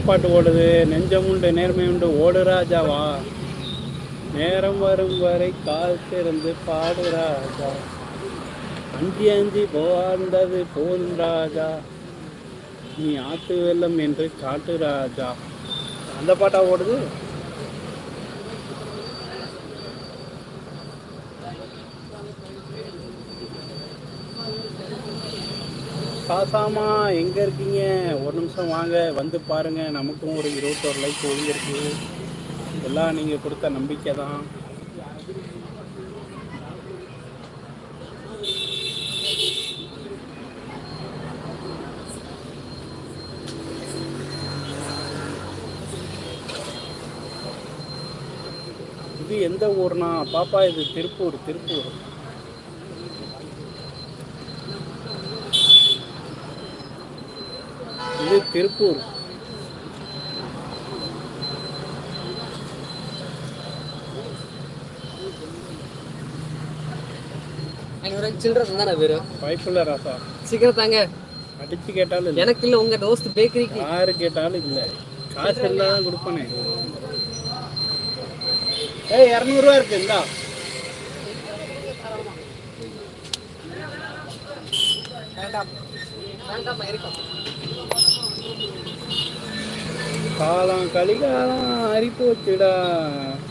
பாட்டு ஓடுது? நெஞ்சம் உண்டு நேர்மை உண்டு ஓடு ராஜாவா, நேரம் வரும் வரை காத்திருந்து பாடு ராஜா, அஞ்சி அஞ்சி போந்தது போதும் ராஜா, நீ ஆத்து வெள்ளம் என்று காட்டு ராஜா. அந்த பாட்டா ஓடுது? பாசாமா எங்கே இருக்கீங்க? ஒரு நிமிஷம் வாங்க, வந்து பாருங்கள். நமக்கும் ஒரு 21 லைக் ஒழுங்கிருக்கு. எல்லாம் நீங்கள் கொடுத்த நம்பிக்கை தான். இது எந்த ஊர்னா பாப்பா? இது திருப்பூர். திருப்பூர். இது திருப்பூர். சில்ட்ரன் தானே பேரு? வாய்ப்புள்ள ராசா, சீக்கிரம் தாங்க. அடிச்சு கேட்டாலும் எனக்கு இல்லை, உங்க தோஸ்து பேக்கரிக்கு யாரு கேட்டாலும் இல்லை. காசு இருந்தால் கொடுப்பானே. ஏய் 200 ரூபா இருக்கு, இந்தா. காலம் கலிகாலம் மாறி போச்சுடா,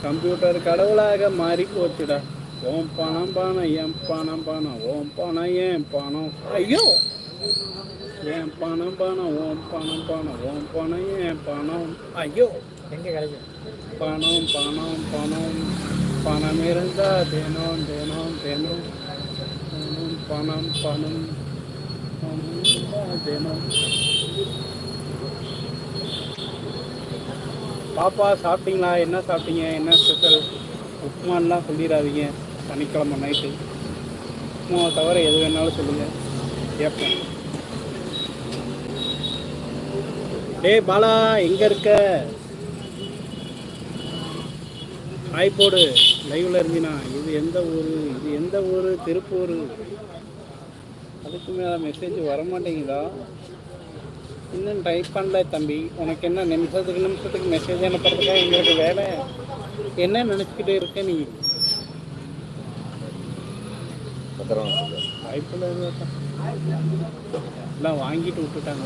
கம்ப்யூட்டர் கடவுளாக மாறி போச்சுடா. ஓம் பணம் பணம் என் பணம் பணம், ஓம் பணம் ஏன் பணம், ஐயோ ஏன் பணம் பணம், ஓம் பணம் பணம், ஓம் பணம் ஏன் பணம், ஐயோ எங்க கிடைக்கும் பணம் பணம் பணம், பணம் இருந்தா தினம் தினம் தினம் பணம் பணம் பணம் தினம். பாப்பா சாப்பிட்டீங்களா? என்ன சாப்பிட்டீங்க? என்ன ஸ்பெஷல்? உப்புமான்லாம் சொல்லிடாதீங்க. சனிக்கிழமை நைட்டு உப்புமாவை தவிர எது வேணாலும் சொல்லுங்கள், கேட்பேன். டேய் பாலா, எங்கே இருக்க? ஹாய் போடு, லைவில் இருந்தீனா. இது எந்த ஊர்? இது எந்த ஊர்? திருப்பூர். அதுக்கு மேலே மெசேஜ் வரமாட்டேங்குதா? இன்னும் டைப் பண்ணல தம்பி. உனக்கு என்ன நிமிஷத்துக்கு மெசேஜ் அனுப்புறதுக்காக எங்களுக்கு வேலை? என்ன நினச்சிக்கிட்டே இருக்க நீ? வாய்ப்பில் எல்லாம் வாங்கிட்டு விட்டுட்டாங்க.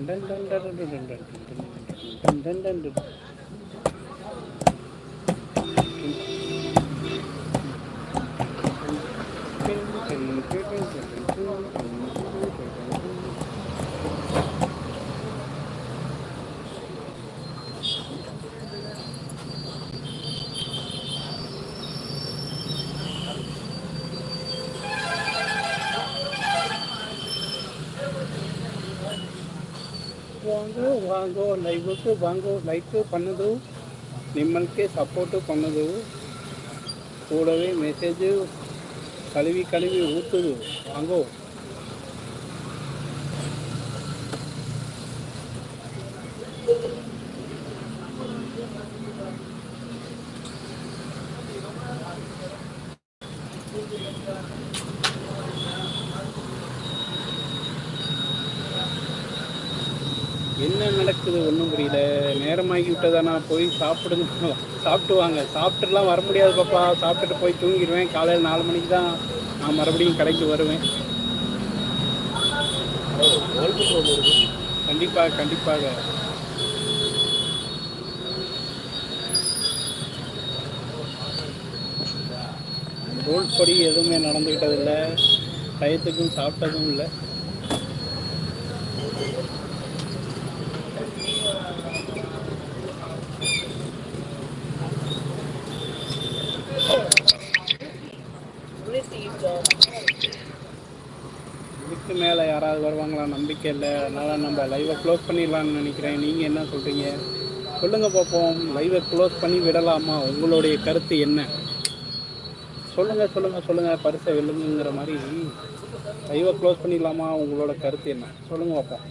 Done done done done done done done done done. வாங்கோ வாங்கோ, லைவுக்கு வாங்கோ. லைக்கு பண்ணுது, நிம்மளுக்கே சப்போர்ட்டு பண்ணுது, கூடவே மெசேஜு கழுவி கழுவி ஊற்றுது. வாங்கோ. என்ன நடக்குது ஒன்றும் புரியல. நேரமாகி விட்டதானா? போய் சாப்பிடுங்க, சாப்பிட்டு வாங்க. சாப்பிட்டுலாம் வர முடியாது பாப்பா. சாப்பிட்டுட்டு போய் தூங்கிடுவேன். காலையில் 4 மணிக்கு தான் நான் மறுபடியும் கடைக்கு வருவேன். கண்டிப்பாக கண்டிப்பாக. ரூல்ஸ் படி எதுவுமே நடந்துக்கிட்டதில்லை, டயத்துக்கும் சாப்பிட்டதும் இல்லை. இதுக்கு மேலே யாராவது வருவாங்களா? நம்பிக்கை இல்லை. அதனால் நம்ம லைவை க்ளோஸ் பண்ணிடலான்னு நினைக்கிறேன். நீங்கள் என்ன சொல்கிறீங்க? சொல்லுங்கள் பார்ப்போம். லைவை க்ளோஸ் பண்ணி விடலாமா? உங்களுடைய கருத்து என்ன? சொல்லுங்கள் சொல்லுங்கள் சொல்லுங்கள். பரிசை வெல்லுங்கிற மாதிரி லைவை க்ளோஸ் பண்ணிடலாமா? உங்களோட கருத்து என்ன? சொல்லுங்கள் பார்ப்போம்.